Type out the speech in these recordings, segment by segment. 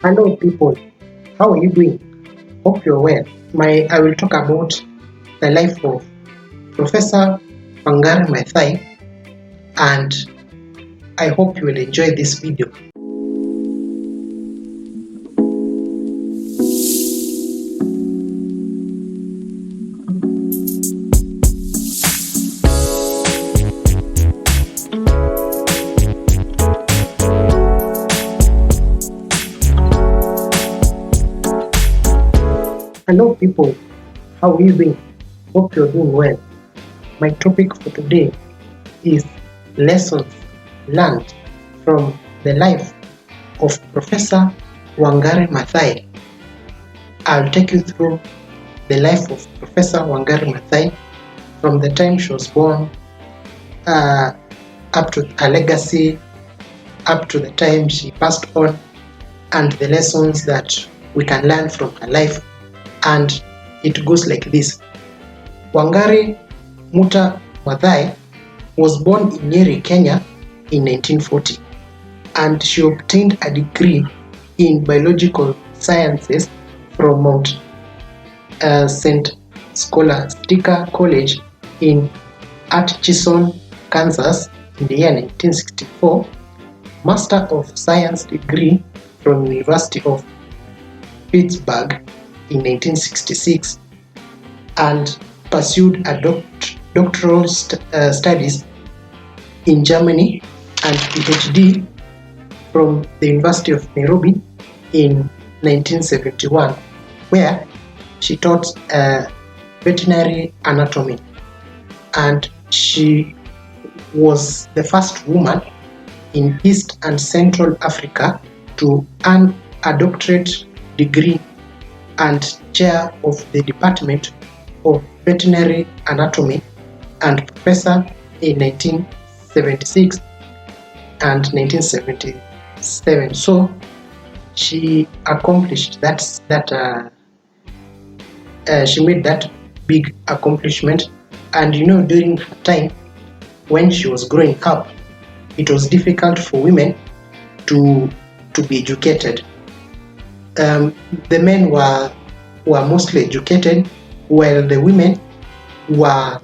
Hello people, how are you doing? Hope you're well. I will talk about the life of Professor Wangari Maathai, and I hope you will enjoy this video. Hello people, how are you doing? Hope you're doing well. My topic for today is lessons learned from the life of Professor Wangari Maathai. I'll take you through the life of Professor Wangari Maathai from the time she was born up to her legacy, up to the time she passed on, and the lessons that we can learn from her life. And it goes like this. Wangari Maathai was born in Nyeri, Kenya in 1940, and she obtained a degree in biological sciences from Mount St. Scholastica College in Atchison, Kansas in the year 1964, Master of Science degree from University of Pittsburgh in 1966, and pursued a doctoral studies in Germany and PhD from the University of Nairobi in 1971, where she taught veterinary anatomy, and she was the first woman in East and Central Africa to earn a doctorate degree and chair of the Department of Veterinary Anatomy and professor in 1976 and 1977. So she accomplished she made that big accomplishment. And during her time when she was growing up, it was difficult for women to be educated. The men were mostly educated, while the women were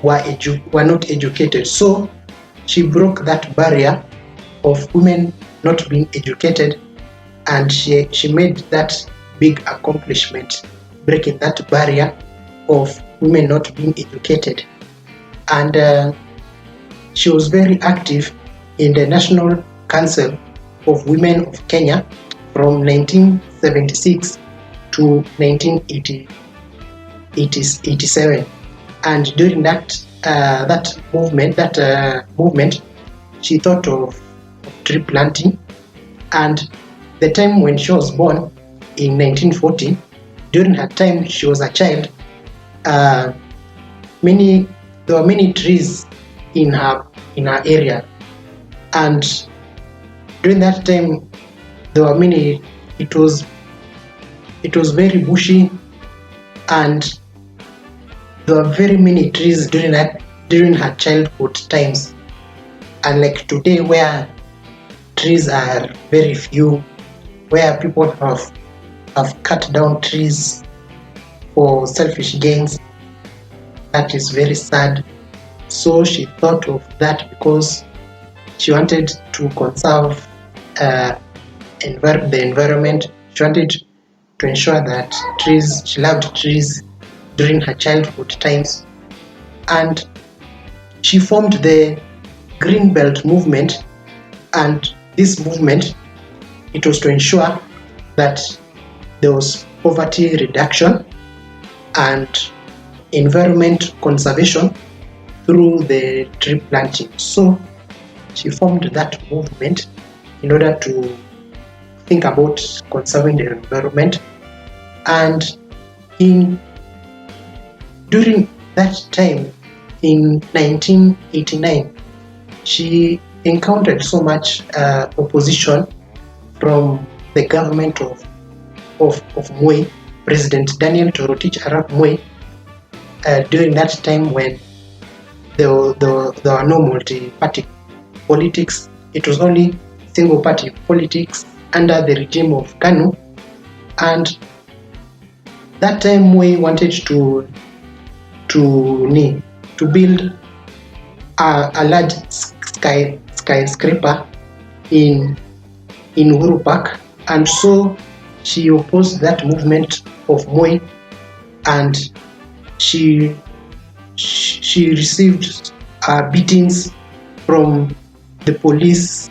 not educated. So she broke that barrier of women not being educated, and she made that big accomplishment, breaking that barrier of women not being educated. And she was very active in the National Council of Women of Kenya from 1976 to 1987, and during that movement, she thought of tree planting. And the time when she was born in 1940, during her time she was a child, there were many trees in her area, and during that time there were many. It was very bushy, and there were very many trees during her childhood times. Unlike today, where trees are very few, where people have cut down trees for selfish gains. That is very sad. So she thought of that because she wanted to conserve the environment. She wanted to ensure that she loved trees during her childhood times, and she formed the Green Belt movement. And this movement, it was to ensure that there was poverty reduction and environment conservation through the tree planting. So she formed that movement in order to think about conserving the environment. And during that time, in 1989, she encountered so much opposition from the government of Mwai, President Daniel Torotich Arap Mwai, during that time when there were no multi-party politics. It was only single-party politics under the regime of KANU, and that time Mwai wanted to build a large skyscraper in Uhuru Park, and so she opposed that movement of Mwai, and she received beatings from the police,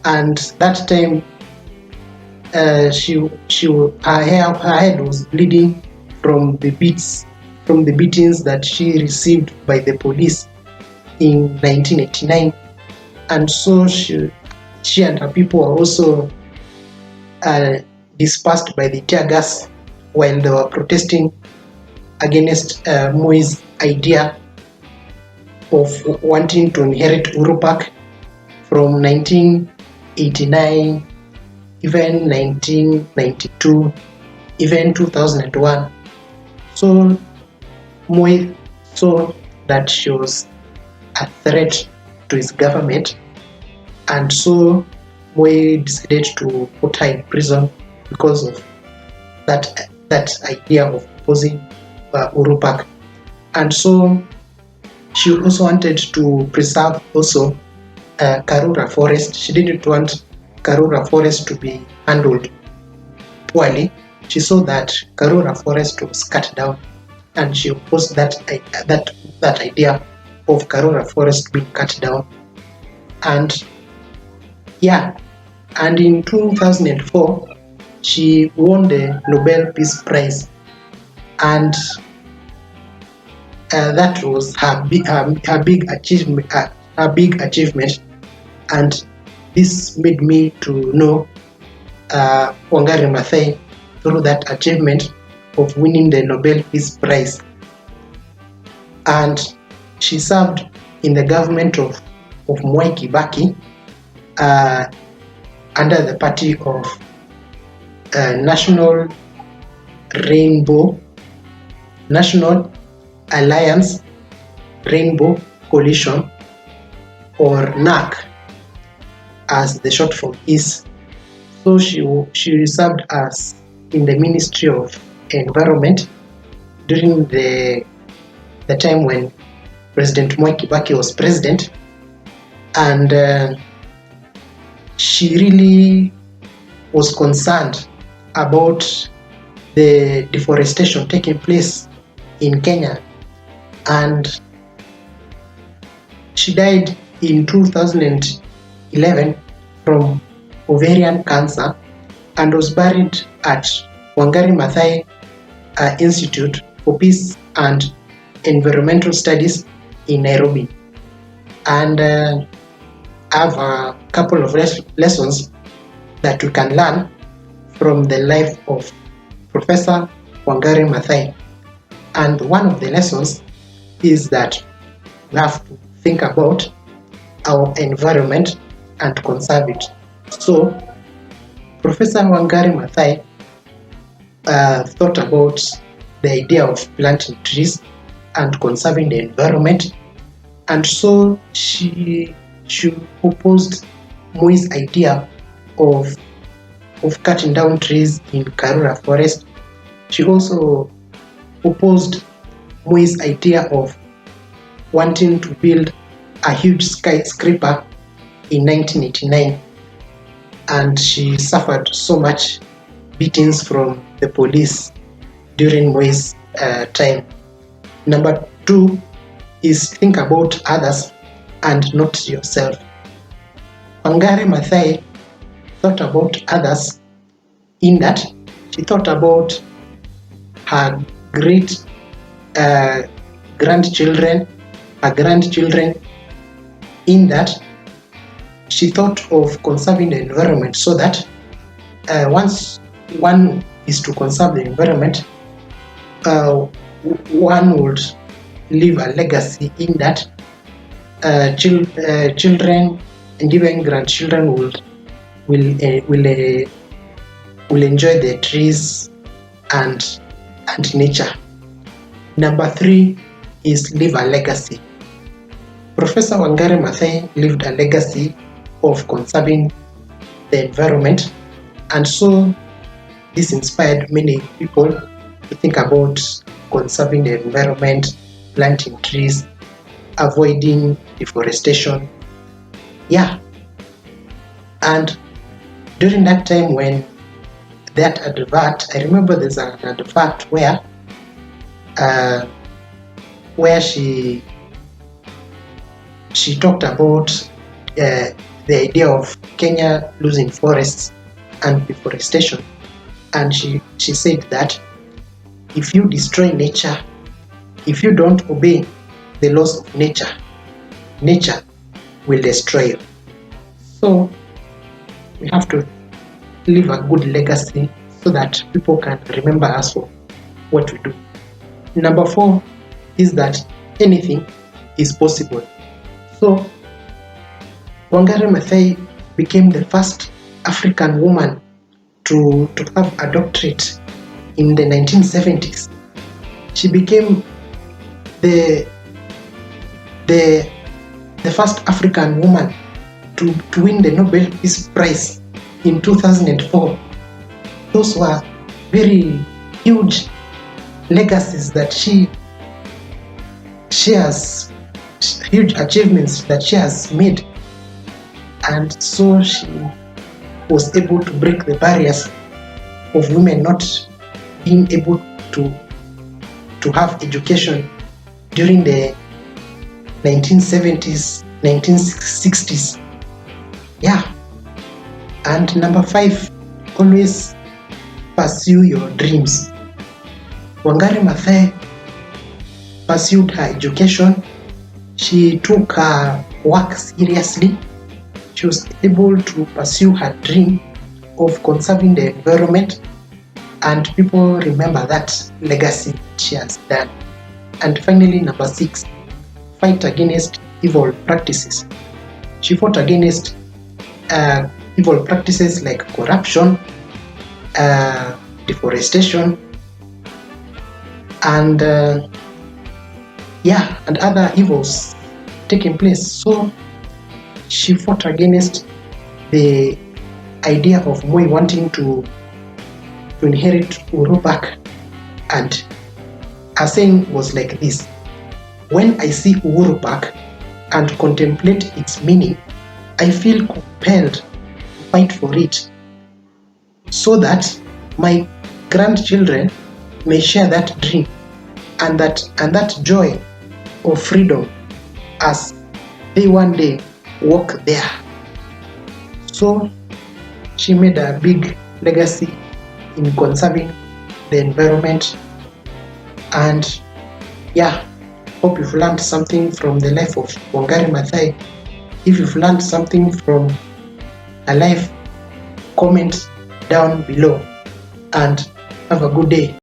and that time her head was bleeding from the beatings that she received by the police in 1989, and so she and her people were also dispersed by the tear gas while they were protesting against Moi's idea of wanting to inherit Uhuru Park from 1989, even 1992, even 2001. So Moi saw that she was a threat to his government, and so Moi decided to put her in prison because of that idea of opposing Uhuru Park. And so she also wanted to preserve also Karura forest. She didn't want Karura forest to be handled poorly. She saw that Karura forest was cut down, and she opposed that idea of Karura forest being cut down. And in 2004 she won the Nobel Peace Prize, and that was her big achievement, and this made me to know Wangari Maathai through that achievement of winning the Nobel Peace Prize. And she served in the government of Mwai Kibaki under the party of National Alliance Rainbow Coalition, or NAC as the short form is. So she served as in the Ministry of Environment during the time when President Mwai Kibaki was president, and she really was concerned about the deforestation taking place in Kenya, and she died in 2011 from ovarian cancer and was buried at Wangari Maathai Institute for Peace and Environmental Studies in Nairobi. And I have a couple of lessons that we can learn from the life of Professor Wangari Maathai. And one of the lessons is that we have to think about our environment and conserve it. So Professor Wangari Maathai thought about the idea of planting trees and conserving the environment, and so she opposed Moi's idea of cutting down trees in Karura forest. She also opposed Moi's idea of wanting to build a huge skyscraper in 1989, and she suffered so much beatings from the police during Moi's time. Number 2 is think about others and not yourself. Wangari Maathai thought about others in that she thought about her great grandchildren, in that she thought of conserving the environment, so that once one is to conserve the environment, one would leave a legacy in that children and even grandchildren will enjoy the trees and nature. Number 3 is leave a legacy. Professor Wangari Maathai lived a legacy of conserving the environment And so this inspired many people to think about conserving the environment, planting trees, avoiding deforestation. Yeah, and during that time when that advert, I remember there's an advert uh, where she talked about the idea of Kenya losing forests and deforestation, and she said that if you destroy nature, if you don't obey the laws of nature, nature will destroy you. So we have to leave a good legacy so that people can remember us for what we do. Number 4 is that anything is possible. So Wangari Maathai became the first African woman to have a doctorate in the 1970s. She became the first African woman to win the Nobel Peace Prize in 2004. Those were very huge legacies that she has, huge achievements that she has made. And so she was able to break the barriers of women not being able to have education during the 1970s, 1960s. Yeah. And number 5, always pursue your dreams. Wangari Maathai pursued her education. She took her work seriously. She was able to pursue her dream of conserving the environment, and people remember that legacy she has done. And finally, number 6, fight against evil practices. She fought against evil practices like corruption, deforestation, and other evils taking place. So she fought against the idea of Mwai wanting to inherit Uhuru back, and her saying was like this: when I see Uhuru back and contemplate its meaning, I feel compelled to fight for it, so that my grandchildren may share that dream and that joy of freedom as they one day walk there. So she made a big legacy in conserving the environment. And hope you've learned something from the life of Wangari Maathai. If you've learned something from her life, comment down below and have a good day.